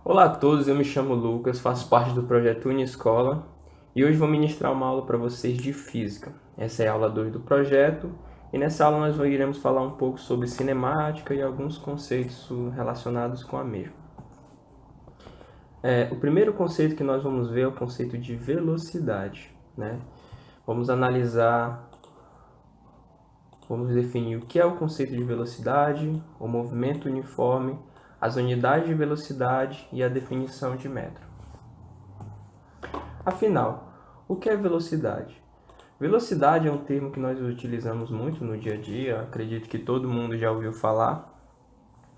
Olá a todos, eu me chamo Lucas, faço parte do projeto Uniscola e hoje vou ministrar uma aula para vocês de Física. Essa é a aula 2 do projeto e nessa aula nós iremos falar um pouco sobre cinemática e alguns conceitos relacionados com a mesma. O primeiro conceito que nós vamos ver é o conceito de velocidade, né? Vamos definir o que é o conceito de velocidade, o movimento uniforme, as unidades de velocidade e a definição de metro. Afinal, o que é velocidade? Velocidade é um termo que nós utilizamos muito no dia a dia, acredito que todo mundo já ouviu falar.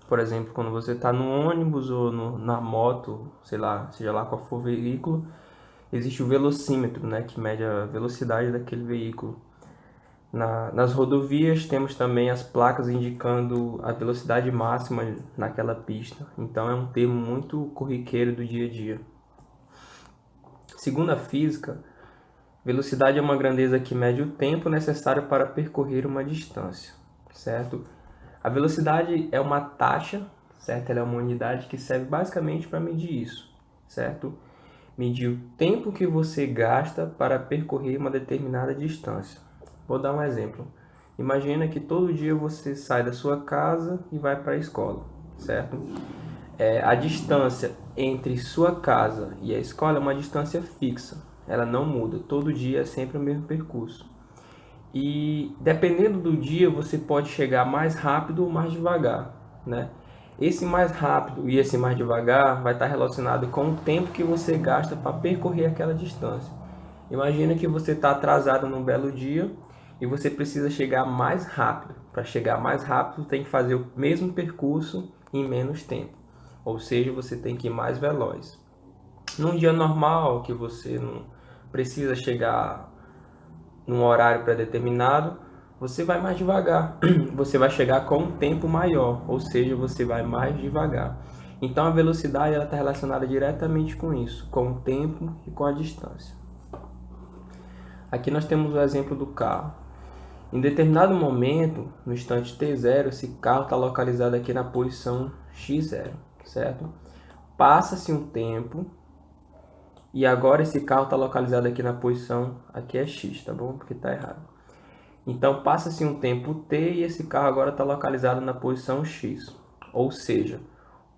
Por exemplo, quando você está no ônibus ou na moto, sei lá, seja lá qual for o veículo, existe o velocímetro, né, que mede a velocidade daquele veículo. Nas rodovias temos também as placas indicando a velocidade máxima naquela pista. Então é um termo muito corriqueiro do dia a dia. Segundo a física, velocidade é uma grandeza que mede o tempo necessário para percorrer uma distância, certo? A velocidade é uma taxa, certo? Ela é uma unidade que serve basicamente para medir isso, certo? Medir o tempo que você gasta para percorrer uma determinada distância. Vou dar um exemplo. Imagina que todo dia você sai da sua casa e vai para a escola, certo? A distância entre sua casa e a escola é uma distância fixa. Ela não muda. Todo dia é sempre o mesmo percurso. E dependendo do dia, você pode chegar mais rápido ou mais devagar, né? Esse mais rápido e esse mais devagar vai estar relacionado com o tempo que você gasta para percorrer aquela distância. Imagina que você está atrasado num belo dia e você precisa chegar mais rápido. Para chegar mais rápido, tem que fazer o mesmo percurso em menos tempo. Ou seja, você tem que ir mais veloz. Num dia normal, que você não precisa chegar num horário pré-determinado, você vai mais devagar. Você vai chegar com um tempo maior, ou seja, você vai mais devagar. Então a velocidade está relacionada diretamente com isso, com o tempo e com a distância. Aqui nós temos o exemplo do carro. Em determinado momento, no instante t0, esse carro está localizado aqui na posição x0, certo? Passa-se um tempo e agora esse carro está localizado aqui na posição, aqui é x, tá bom? Porque está errado. Então passa-se um tempo t e esse carro agora está localizado na posição x. Ou seja,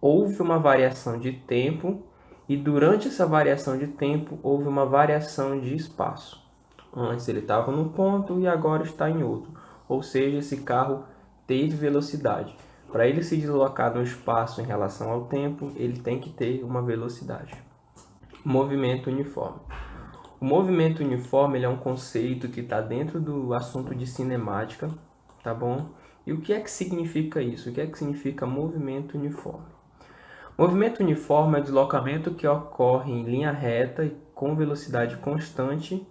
houve uma variação de tempo e durante essa variação de tempo houve uma variação de espaço. Antes ele estava num ponto e agora está em outro. Ou seja, esse carro teve velocidade. Para ele se deslocar no espaço em relação ao tempo, ele tem que ter uma velocidade. Movimento uniforme. O movimento uniforme ele é um conceito que está dentro do assunto de cinemática, tá bom? E o que é que significa isso? O que é que significa movimento uniforme? Movimento uniforme é o deslocamento que ocorre em linha reta e com velocidade constante,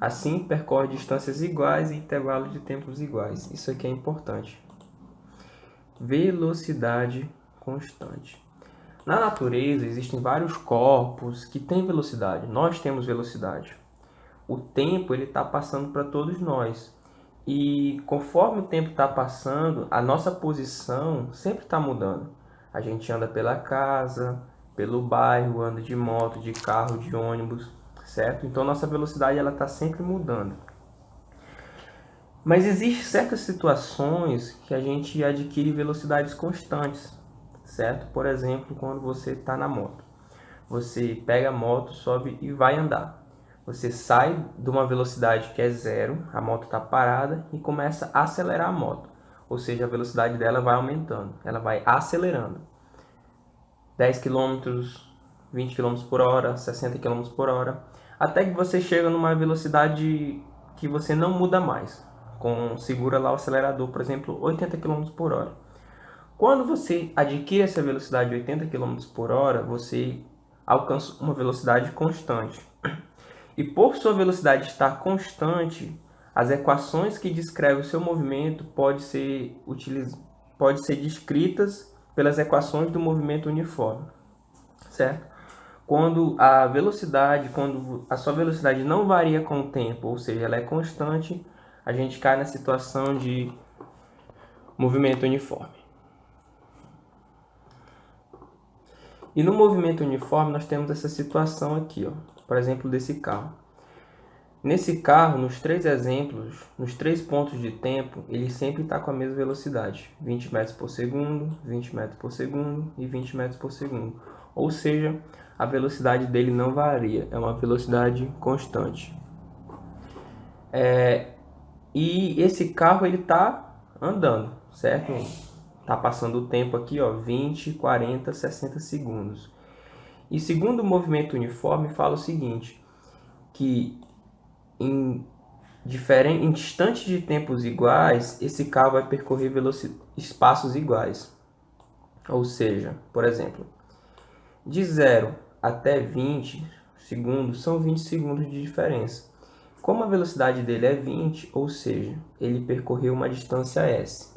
assim percorre distâncias iguais e intervalos de tempos iguais. Isso aqui é importante. Velocidade constante. Na natureza existem vários corpos que têm velocidade. Nós temos velocidade. O tempo ele está passando para todos nós. E conforme o tempo está passando, a nossa posição sempre está mudando. A gente anda pela casa, pelo bairro, anda de moto, de carro, de ônibus, certo? Então nossa velocidade ela está sempre mudando. Mas existem certas situações que a gente adquire velocidades constantes, certo? Por exemplo, quando você está na moto. Você pega a moto, sobe e vai andar. Você sai de uma velocidade que é zero, a moto está parada e começa a acelerar a moto. Ou seja, a velocidade dela vai aumentando, ela vai acelerando. 10 km, 20 km por hora, 60 km por hora, até que você chega numa velocidade que você não muda mais. Segura lá o acelerador, por exemplo, 80 km por hora. Quando você adquire essa velocidade de 80 km por hora, você alcança uma velocidade constante. E por sua velocidade estar constante, as equações que descrevem o seu movimento podem ser descritas pelas equações do movimento uniforme, certo? Quando a sua velocidade não varia com o tempo, ou seja, ela é constante, a gente cai na situação de movimento uniforme. E no movimento uniforme nós temos essa situação aqui, ó, por exemplo, desse carro. Nesse carro, nos três exemplos, nos três pontos de tempo, ele sempre está com a mesma velocidade, 20 metros por segundo, 20 metros por segundo e 20 metros por segundo. Ou seja, a velocidade dele não varia, é uma velocidade constante. E esse carro ele está andando, certo? Está passando o tempo aqui, ó, 20, 40, 60 segundos. E segundo o movimento uniforme fala o seguinte, que em instantes de tempos iguais, esse carro vai percorrer espaços iguais. Ou seja, por exemplo, de 0 até 20 segundos, são 20 segundos de diferença. Como a velocidade dele é 20, ou seja, ele percorreu uma distância s.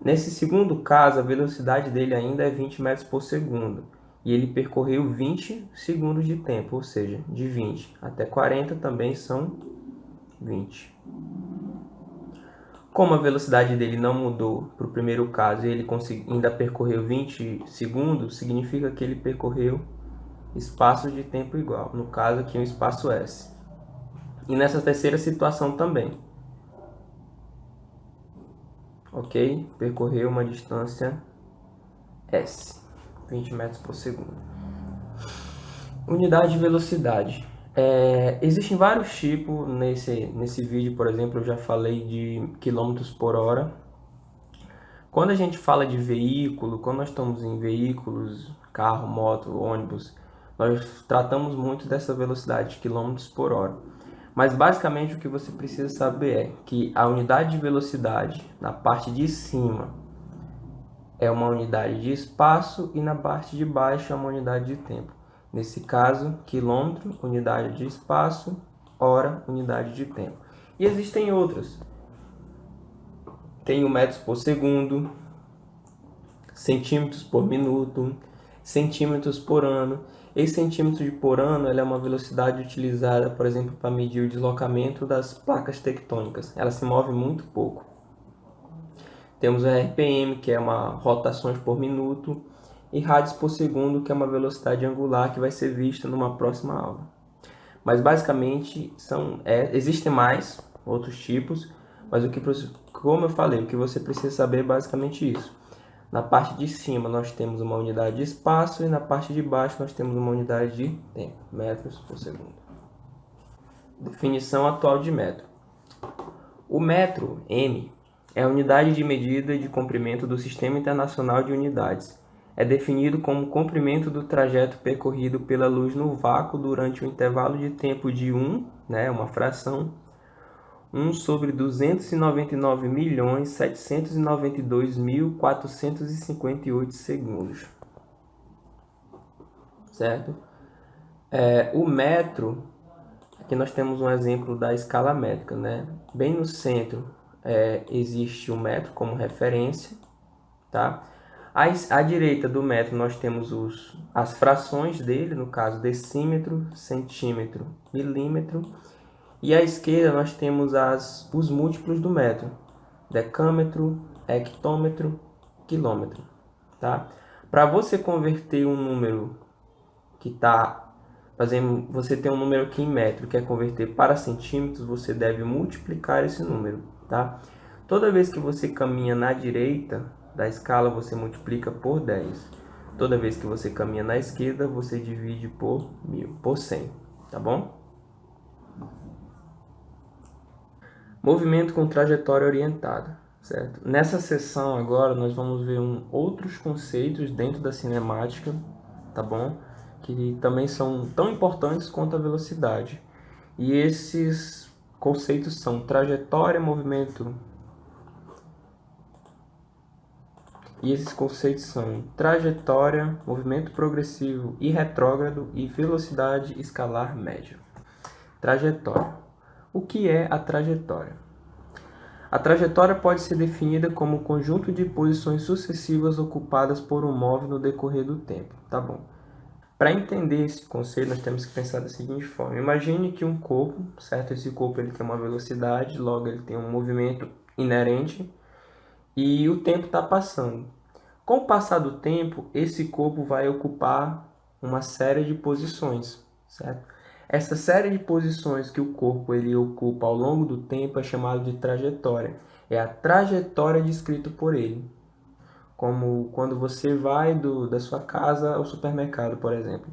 Nesse segundo caso, a velocidade dele ainda é 20 metros por segundo. E ele percorreu 20 segundos de tempo, ou seja, de 20 até 40 também são 20. Como a velocidade dele não mudou para o primeiro caso e ele ainda percorreu 20 segundos, significa que ele percorreu espaço de tempo igual, no caso aqui um espaço S. E nessa terceira situação também. Ok? Percorreu uma distância S, 20 metros por segundo. Unidade de velocidade. Existem vários tipos, nesse vídeo, por exemplo, eu já falei de quilômetros por hora. Quando a gente fala de veículo, quando nós estamos em veículos, carro, moto, ônibus, nós tratamos muito dessa velocidade de quilômetros por hora. Mas basicamente o que você precisa saber é que a unidade de velocidade na parte de cima é uma unidade de espaço e na parte de baixo é uma unidade de tempo. Nesse caso, quilômetro, unidade de espaço, hora, unidade de tempo. E existem outras. Tem o metros por segundo, centímetros por minuto, centímetros por ano. Esse centímetro por ano é uma velocidade utilizada, por exemplo, para medir o deslocamento das placas tectônicas. Ela se move muito pouco. Temos o RPM, que é uma rotações por minuto, e rádios por segundo, que é uma velocidade angular que vai ser vista numa próxima aula. Mas basicamente existem mais outros tipos, mas como eu falei, o que você precisa saber é basicamente isso. Na parte de cima nós temos uma unidade de espaço e na parte de baixo nós temos uma unidade de tempo, metros por segundo. Definição atual de metro. O metro, M, é a unidade de medida de comprimento do Sistema Internacional de Unidades. É definido como o comprimento do trajeto percorrido pela luz no vácuo durante o intervalo de tempo de 1, uma fração, 1 sobre 299.792.458 segundos. Certo? O metro, aqui nós temos um exemplo da escala métrica, Bem no centro existe o metro como referência, tá? À direita do metro nós temos as frações dele, no caso decímetro, centímetro, milímetro. E à esquerda nós temos os múltiplos do metro, decâmetro, hectômetro, quilômetro. Tá? Para você converter um número que está, fazendo, você tem um número aqui em metro, quer converter para centímetros, você deve multiplicar esse número. Tá? Toda vez que você caminha na direita da escala, você multiplica por 10. Toda vez que você caminha na esquerda, você divide por 1000, por 100. Tá bom? Movimento com trajetória orientada, certo? Nessa sessão agora nós vamos ver outros conceitos dentro da cinemática, tá bom? Que também são tão importantes quanto a velocidade. E esses conceitos são trajetória, movimento. E esses conceitos são trajetória, movimento progressivo e retrógrado e velocidade escalar média. Trajetória. O que é a trajetória? A trajetória pode ser definida como o conjunto de posições sucessivas ocupadas por um móvel no decorrer do tempo. Tá bom. Para entender esse conceito, nós temos que pensar da seguinte forma. Imagine que um corpo, certo? Esse corpo ele tem uma velocidade, logo ele tem um movimento inerente e o tempo está passando. Com o passar do tempo, esse corpo vai ocupar uma série de posições, certo? Essa série de posições que o corpo ele ocupa ao longo do tempo é chamado de trajetória. É a trajetória descrita por ele. Como quando você vai da sua casa ao supermercado, por exemplo.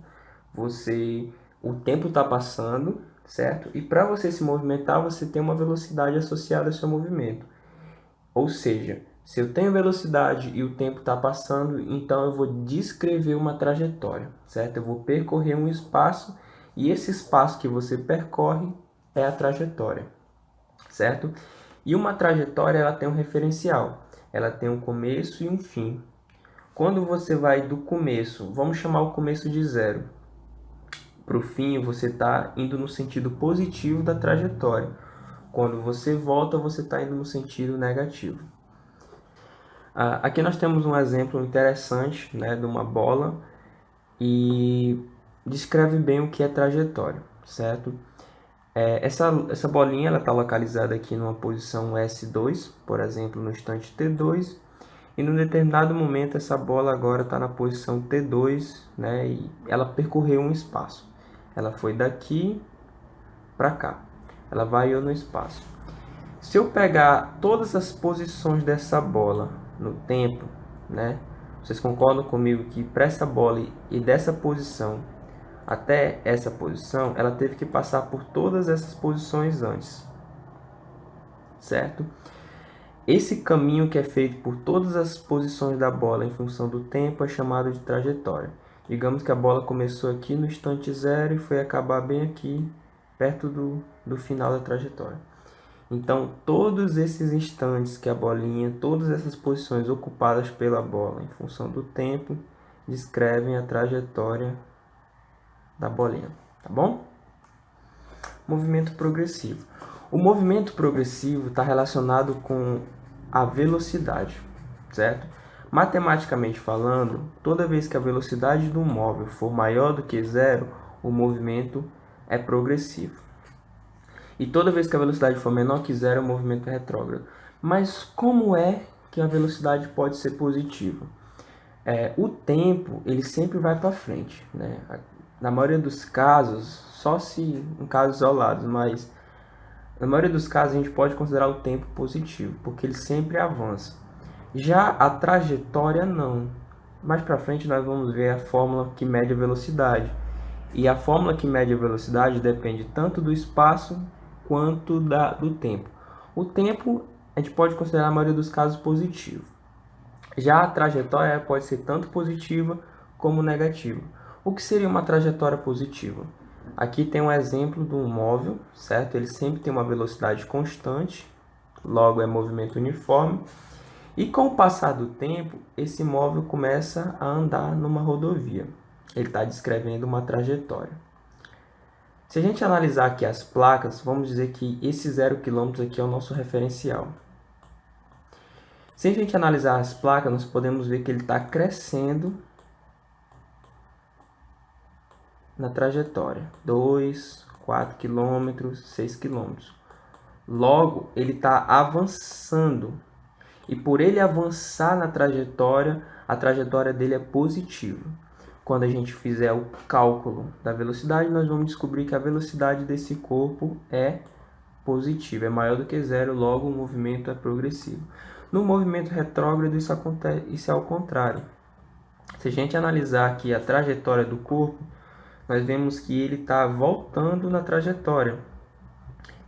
O tempo está passando, certo? E para você se movimentar, você tem uma velocidade associada ao seu movimento. Ou seja, se eu tenho velocidade e o tempo está passando, então eu vou descrever uma trajetória, certo? Eu vou percorrer um espaço e esse espaço que você percorre é a trajetória, certo? E uma trajetória ela tem um referencial, ela tem um começo e um fim. Quando você vai do começo, vamos chamar o começo de zero, para o fim você está indo no sentido positivo da trajetória. Quando você volta, você está indo no sentido negativo. Aqui nós temos um exemplo interessante, né, de uma bola e descreve bem o que é trajetória, certo? Essa bolinha está localizada aqui numa posição S2, por exemplo, no instante T2, e num determinado momento essa bola agora está na posição T2, né, e ela percorreu um espaço. Ela foi daqui para cá, ela variou no espaço. Se eu pegar todas as posições dessa bola no tempo, né? Vocês concordam comigo que para essa bola e dessa posição até essa posição, ela teve que passar por todas essas posições antes, certo? Esse caminho que é feito por todas as posições da bola em função do tempo é chamado de trajetória. Digamos que a bola começou aqui no instante zero e foi acabar bem aqui, perto do final da trajetória. Então, todos esses instantes que a bolinha, todas essas posições ocupadas pela bola em função do tempo, descrevem a trajetória da bolinha, tá bom? Movimento progressivo. O movimento progressivo está relacionado com a velocidade, certo? Matematicamente falando, toda vez que a velocidade do móvel for maior do que zero, o movimento é progressivo. E toda vez que a velocidade for menor que zero, o movimento é retrógrado. Mas como é que a velocidade pode ser positiva? O tempo ele sempre vai para frente, né? Na maioria dos casos, só se em casos isolados, mas na maioria dos casos a gente pode considerar o tempo positivo, porque ele sempre avança. Já a trajetória não. Mais para frente nós vamos ver a fórmula que mede a velocidade. E a fórmula que mede a velocidade depende tanto do espaço quanto do tempo. O tempo a gente pode considerar na maioria dos casos positivo. Já a trajetória pode ser tanto positiva como negativa. O que seria uma trajetória positiva? Aqui tem um exemplo de um móvel, certo? Ele sempre tem uma velocidade constante, logo é movimento uniforme. E com o passar do tempo, esse móvel começa a andar numa rodovia. Ele está descrevendo uma trajetória. Se a gente analisar aqui as placas, vamos dizer que esse 0 km aqui é o nosso referencial. Se a gente analisar as placas, nós podemos ver que ele está crescendo na trajetória. 2, 4 km, 6 km. Logo, ele está avançando. E por ele avançar na trajetória, a trajetória dele é positiva. Quando a gente fizer o cálculo da velocidade, nós vamos descobrir que a velocidade desse corpo é positiva, é maior do que zero, logo o movimento é progressivo. No movimento retrógrado, isso é ao contrário. Se a gente analisar aqui a trajetória do corpo, nós vemos que ele está voltando na trajetória.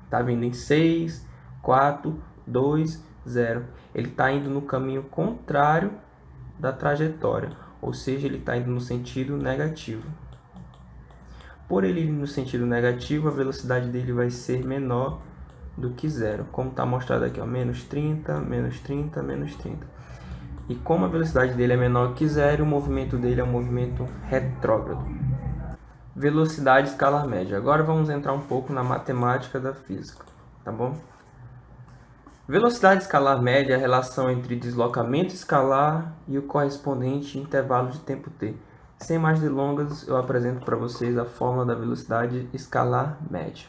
Está vindo em 6, 4, 2, 0. Ele está indo no caminho contrário da trajetória, ou seja, ele está indo no sentido negativo. Por ele ir no sentido negativo, a velocidade dele vai ser menor do que zero, como está mostrado aqui, ó, menos 30, menos 30, menos 30. E como a velocidade dele é menor que zero, o movimento dele é um movimento retrógrado. Velocidade escalar média. Agora vamos entrar um pouco na matemática da física, tá bom? Velocidade escalar média é a relação entre deslocamento escalar e o correspondente intervalo de tempo t. Sem mais delongas, eu apresento para vocês a fórmula da velocidade escalar média,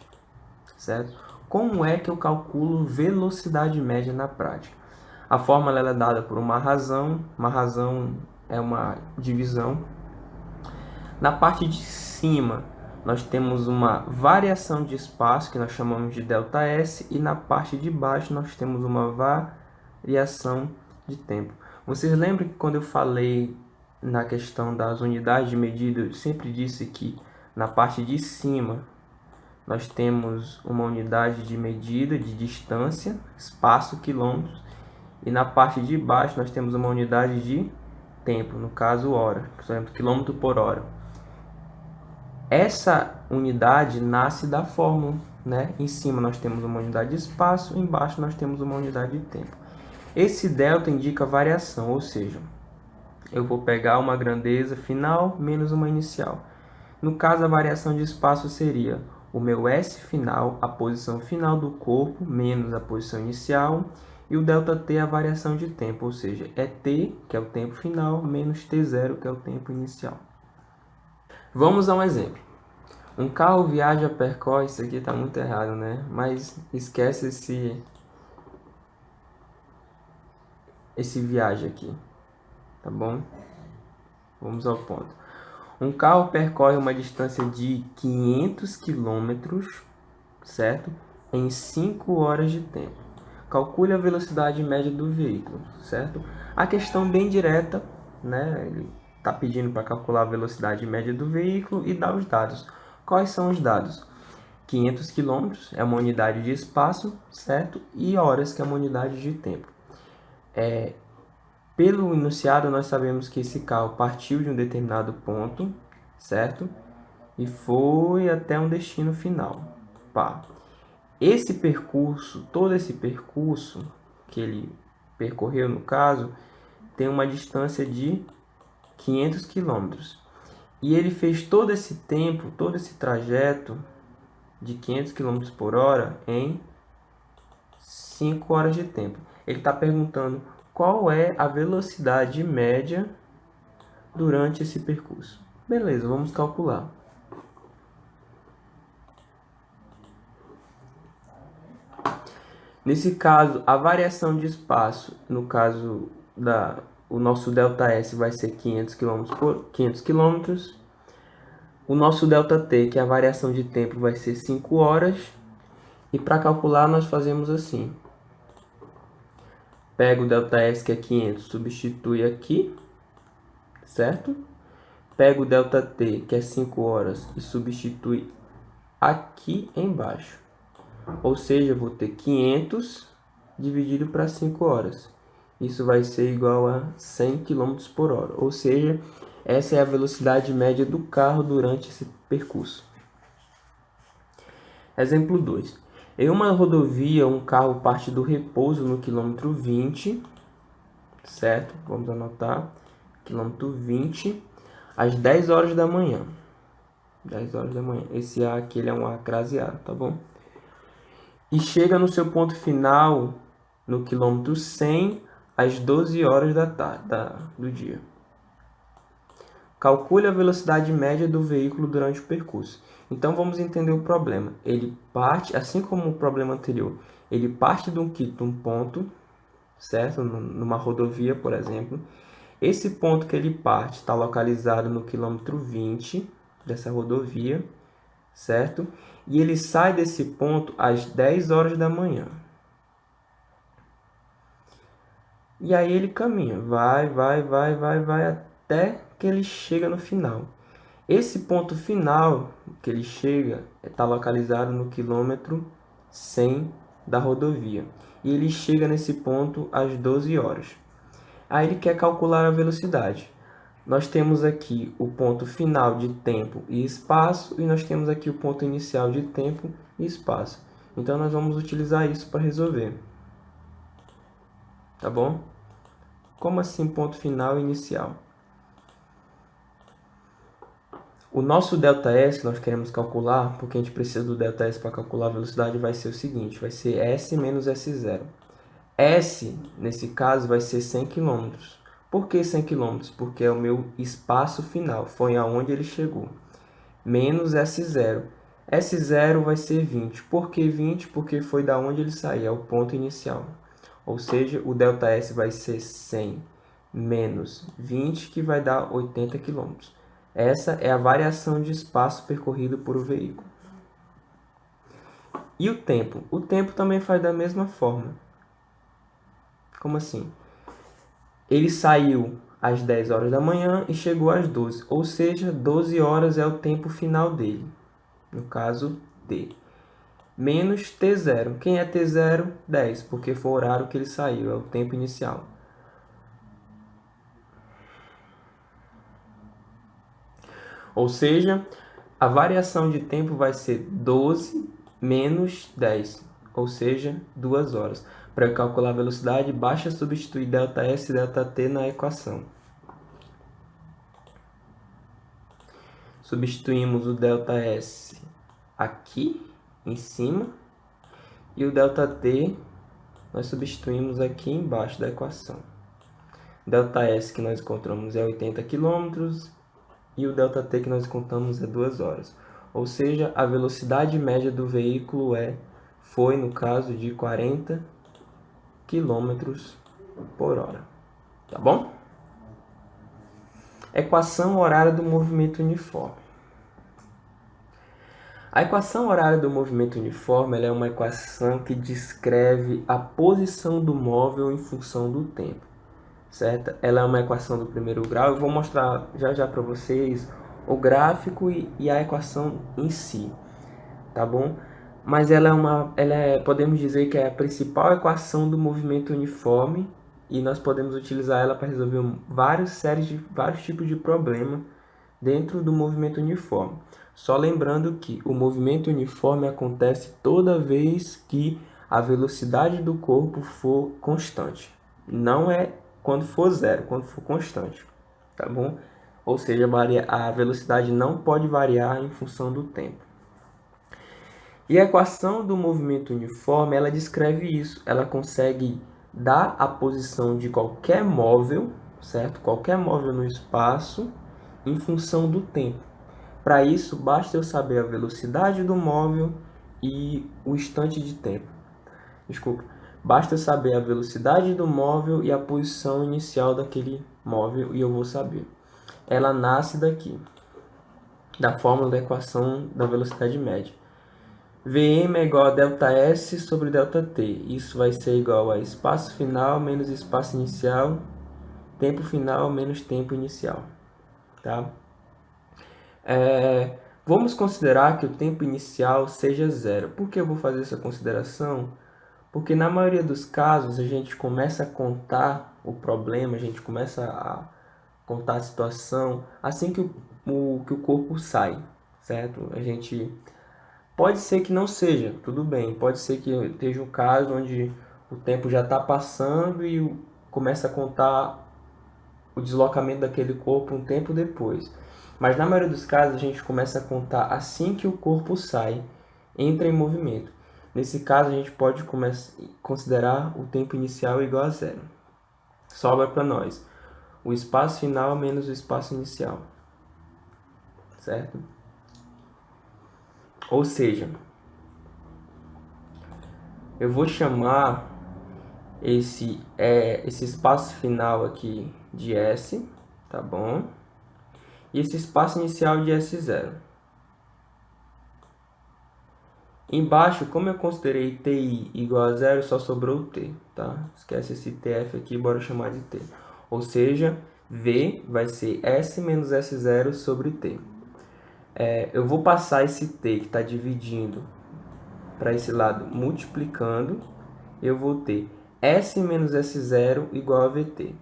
certo? Como é que eu calculo velocidade média na prática? A fórmula ela é dada por uma razão é uma divisão. Na parte de cima, nós temos uma variação de espaço, que nós chamamos de ΔS, e na parte de baixo nós temos uma variação de tempo. Vocês lembram que quando eu falei na questão das unidades de medida, eu sempre disse que na parte de cima nós temos uma unidade de medida de distância, espaço, quilômetros, e na parte de baixo nós temos uma unidade de tempo, no caso hora, por exemplo, quilômetro por hora. Essa unidade nasce da fórmula, né? Em cima nós temos uma unidade de espaço, embaixo nós temos uma unidade de tempo. Esse delta indica variação, ou seja, eu vou pegar uma grandeza final menos uma inicial. No caso, a variação de espaço seria o meu S final, a posição final do corpo, menos a posição inicial, e o ΔT é a variação de tempo, ou seja, é T, que é o tempo final, menos T0, que é o tempo inicial. Vamos a um exemplo. Um carro viaja, percorre, isso aqui está muito errado, né? Mas esquece esse viagem aqui, tá bom? Vamos ao ponto. Um carro percorre uma distância de 500 km, certo? Em 5 horas de tempo. Calcule a velocidade média do veículo, certo? A questão bem direta, né? Ele está pedindo para calcular a velocidade média do veículo e dar os dados. Quais são os dados? 500 km é uma unidade de espaço, certo? E horas, que é uma unidade de tempo. Pelo enunciado, nós sabemos que esse carro partiu de um determinado ponto, certo? E foi até um destino final. Pá. Esse percurso, todo esse percurso que ele percorreu, no caso, tem uma distância de 500 km. E ele fez todo esse tempo, todo esse trajeto de 500 km por hora em 5 horas de tempo. Ele está perguntando qual é a velocidade média durante esse percurso. Beleza, vamos calcular. Nesse caso, a variação de espaço, no caso o nosso ΔS vai ser 500 km por 500 km. O nosso ΔT, que é a variação de tempo, vai ser 5 horas. E para calcular, nós fazemos assim. Pega o ΔS, que é 500, substitui aqui, certo? Pega o ΔT, que é 5 horas, e substitui aqui embaixo. Ou seja, eu vou ter 500 dividido para 5 horas. Isso vai ser igual a 100 km por hora. Ou seja, essa é a velocidade média do carro durante esse percurso. Exemplo 2. Em uma rodovia, um carro parte do repouso no quilômetro 20, certo? Vamos anotar. Quilômetro 20, às 10 horas da manhã. 10 horas da manhã. Esse A aqui ele é um A craseado, tá bom? E chega no seu ponto final, no quilômetro 100, às 12 horas da tarde, do dia. Calcule a velocidade média do veículo durante o percurso. Então vamos entender o problema. Ele parte, assim como o problema anterior, ele parte de um ponto, certo? Numa rodovia, por exemplo. Esse ponto que ele parte está localizado no quilômetro 20 dessa rodovia, certo? E ele sai desse ponto às 10 horas da manhã. E aí ele caminha, vai até que ele chega no final. Esse ponto final que ele chega está localizado no quilômetro 100 da rodovia. E ele chega nesse ponto às 12 horas. Aí ele quer calcular a velocidade. Nós temos aqui o ponto final de tempo e espaço, e nós temos aqui o ponto inicial de tempo e espaço. Então nós vamos utilizar isso para resolver. Tá bom? Como assim ponto final e inicial? O nosso ΔS que nós queremos calcular, porque a gente precisa do ΔS para calcular a velocidade, vai ser o seguinte, vai ser S menos S0. S, nesse caso, vai ser 100 km. Por que 100 km? Porque é o meu espaço final, foi aonde ele chegou. Menos S0. S0 vai ser 20. Por que 20? Porque foi da onde ele saiu, é o ponto inicial. Ou seja, o ΔS vai ser 100 menos 20, que vai dar 80 km. Essa é a variação de espaço percorrido por o veículo. E o tempo? O tempo também faz da mesma forma. Como assim? Ele saiu às 10 horas da manhã e chegou às 12, ou seja, 12 horas é o tempo final dele, no caso D. Menos T0. Quem é T0? 10, porque foi o horário que ele saiu, é o tempo inicial. Ou seja, a variação de tempo vai ser 12 menos 10, ou seja, 2 horas. Para calcular a velocidade, basta substituir ΔS e ΔT na equação. Substituímos o ΔS aqui em cima e o ΔT nós substituímos aqui embaixo da equação. ΔS que nós encontramos é 80 km e o ΔT que nós encontramos é 2 horas. Ou seja, a velocidade média do veículo foi no caso de 40 km por hora. Tá bom? Equação horária do movimento uniforme. A equação horária do movimento uniforme é uma equação que descreve a posição do móvel em função do tempo, certo? Ela é uma equação do primeiro grau. Eu vou mostrar já para vocês o gráfico e a equação em si, tá bom? Mas podemos dizer que é a principal equação do movimento uniforme e nós podemos utilizar ela para resolver vários tipos de problema dentro do movimento uniforme. Só lembrando que o movimento uniforme acontece toda vez que a velocidade do corpo for constante. Não é quando for zero, quando for constante, tá bom? Ou seja, a velocidade não pode variar em função do tempo. E a equação do movimento uniforme, ela descreve isso. Ela consegue dar a posição de qualquer móvel, certo? Qualquer móvel no espaço em função do tempo. Para isso, basta eu saber a velocidade do móvel e o instante de tempo. Basta eu saber a velocidade do móvel e a posição inicial daquele móvel e eu vou saber. Ela nasce daqui, da fórmula da equação da velocidade média. Vm é igual a ΔS sobre ΔT. Isso vai ser igual a espaço final menos espaço inicial, tempo final menos tempo inicial. Tá? Vamos considerar que o tempo inicial seja zero. Por que eu vou fazer essa consideração? Porque na maioria dos casos a gente começa a contar o problema, a gente começa a contar a situação assim que o corpo sai, certo? Pode ser que não seja, tudo bem. Pode ser que esteja um caso onde o tempo já está passando e começa a contar o deslocamento daquele corpo um tempo depois. Mas na maioria dos casos a gente começa a contar assim que o corpo sai, entra em movimento. Nesse caso a gente pode considerar o tempo inicial igual a zero. Sobra para nós o espaço final menos o espaço inicial, certo? Ou seja, eu vou chamar esse espaço final aqui de S, tá bom? E esse espaço inicial de S0. Embaixo, como eu considerei TI igual a zero, só sobrou o T, tá? Esquece esse TF aqui, bora chamar de T. Ou seja, V vai ser S menos S0 sobre T. Eu vou passar esse T que está dividindo para esse lado, multiplicando, eu vou ter S menos S0 igual a VT.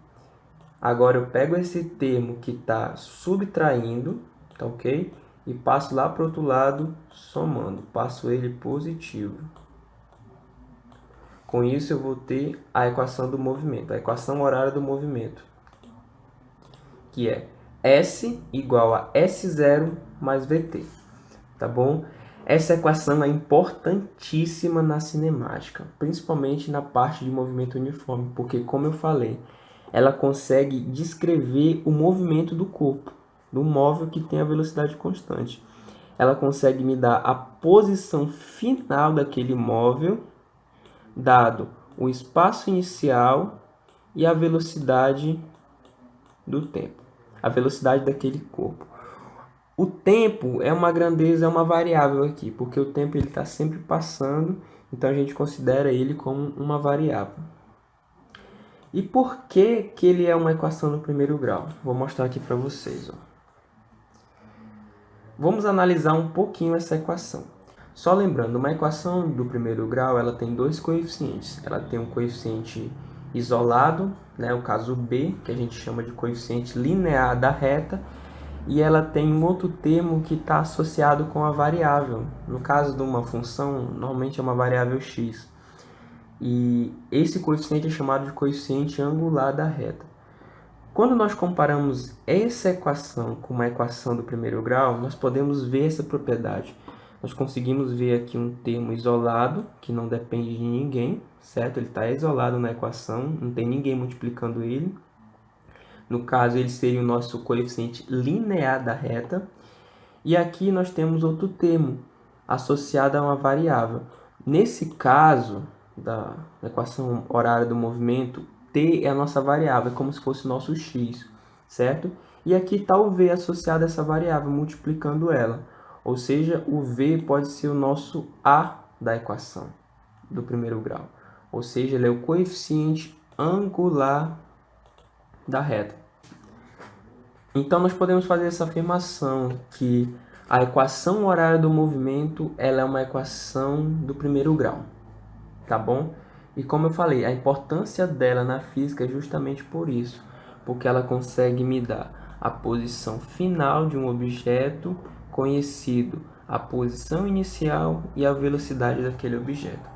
Agora eu pego esse termo que está subtraindo, tá ok? E passo lá para o outro lado, somando. Passo ele positivo. Com isso eu vou ter a equação do movimento, a equação horária do movimento, que é S igual a S0 mais VT, tá bom? Essa equação é importantíssima na cinemática, principalmente na parte de movimento uniforme, porque, como eu falei, ela consegue descrever o movimento do corpo, do móvel que tem a velocidade constante. Ela consegue me dar a posição final daquele móvel, dado o espaço inicial e a velocidade do tempo, a velocidade daquele corpo. O tempo é uma grandeza, é uma variável aqui, porque o tempo ele está sempre passando, então a gente considera ele como uma variável. E por que que ele é uma equação do primeiro grau? Vou mostrar aqui para vocês. Ó. Vamos analisar um pouquinho essa equação. Só lembrando, uma equação do primeiro grau ela tem dois coeficientes. Ela tem um coeficiente isolado, né, o caso B, que a gente chama de coeficiente linear da reta, e ela tem um outro termo que está associado com a variável. No caso de uma função, normalmente é uma variável x. E esse coeficiente é chamado de coeficiente angular da reta. Quando nós comparamos essa equação com uma equação do primeiro grau, nós podemos ver essa propriedade. Nós conseguimos ver aqui um termo isolado, que não depende de ninguém, certo? Ele está isolado na equação, não tem ninguém multiplicando ele. No caso, ele seria o nosso coeficiente linear da reta. E aqui nós temos outro termo, associado a uma variável. Nesse caso, da equação horária do movimento, t é a nossa variável, é como se fosse o nosso x, certo? E aqui está o v associado a essa variável, multiplicando ela. Ou seja, o v pode ser o nosso a da equação do primeiro grau. Ou seja, ele é o coeficiente angular da reta. Então, nós podemos fazer essa afirmação que a equação horária do movimento ela é uma equação do primeiro grau, tá bom? E como eu falei, a importância dela na física é justamente por isso, porque ela consegue me dar a posição final de um objeto conhecido, a posição inicial e a velocidade daquele objeto.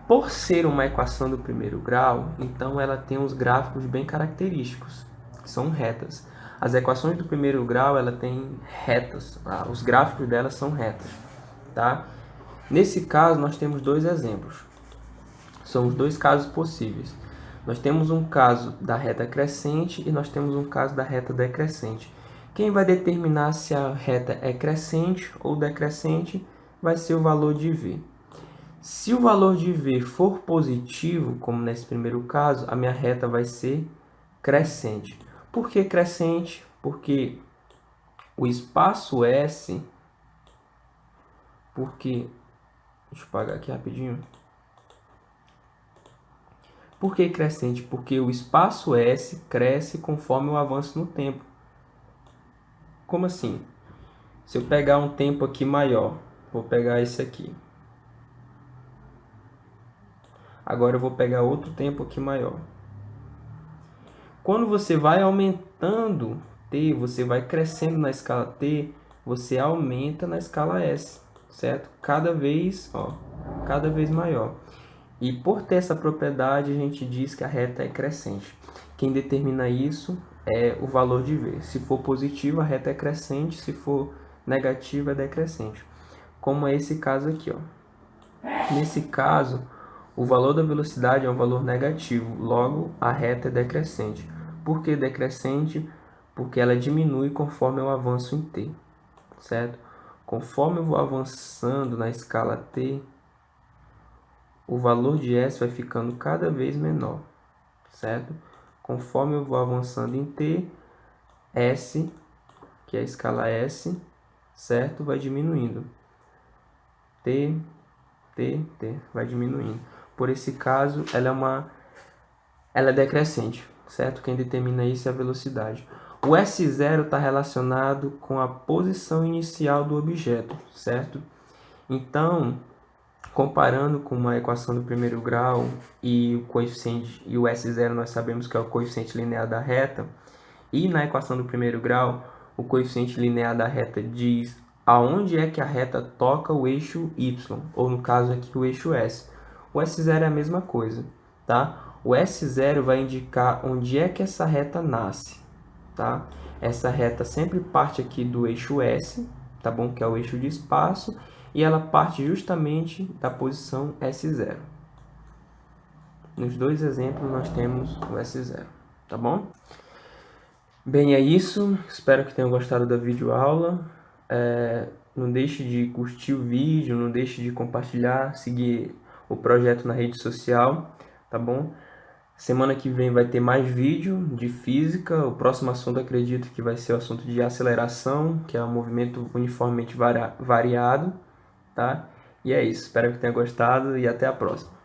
Por ser uma equação do primeiro grau, então ela tem uns gráficos bem característicos, que são retas. As equações do primeiro grau, ela tem retas, os gráficos delas são retas, tá? Nesse caso, nós temos dois exemplos. São os dois casos possíveis. Nós temos um caso da reta crescente e nós temos um caso da reta decrescente. Quem vai determinar se a reta é crescente ou decrescente vai ser o valor de V. Se o valor de V for positivo, como nesse primeiro caso, a minha reta vai ser crescente. Por que crescente? Porque o espaço S, deixa eu apagar aqui rapidinho. Por que crescente? Porque o espaço S cresce conforme o avanço no tempo. Como assim? Se eu pegar um tempo aqui maior, vou pegar esse aqui. Agora eu vou pegar outro tempo aqui maior. Quando você vai aumentando T, você vai crescendo na escala T, você aumenta na escala S, certo? Cada vez maior. E por ter essa propriedade, a gente diz que a reta é crescente. Quem determina isso é o valor de V. Se for positivo, a reta é crescente, se for negativo, é decrescente. Como é esse caso aqui, ó. Nesse caso, o valor da velocidade é um valor negativo, logo a reta é decrescente. Por que decrescente? Porque ela diminui conforme eu avanço em t, certo? Conforme eu vou avançando na escala t, o valor de S vai ficando cada vez menor, certo? Conforme eu vou avançando em t, S, que é a escala S, certo? Vai diminuindo. T, vai diminuindo. Por esse caso, ela é decrescente, certo? Quem determina isso é a velocidade. O S0 está relacionado com a posição inicial do objeto, certo? Então, comparando com uma equação do primeiro grau e o coeficiente e o S0 nós sabemos que é o coeficiente linear da reta, e na equação do primeiro grau, o coeficiente linear da reta diz aonde é que a reta toca o eixo Y, ou no caso aqui o eixo S. O S0 é a mesma coisa, tá? O S0 vai indicar onde é que essa reta nasce, tá? Essa reta sempre parte aqui do eixo S, tá bom? Que é o eixo de espaço, e ela parte justamente da posição S0. Nos dois exemplos nós temos o S0, tá bom? Bem, é isso. Espero que tenham gostado da videoaula. Não deixe de curtir o vídeo, não deixe de compartilhar, seguir o projeto na rede social, tá bom? Semana que vem vai ter mais vídeo de física. O próximo assunto acredito que vai ser o assunto de aceleração, que é um movimento uniformemente variado, tá? E é isso. Espero que tenha gostado e até a próxima.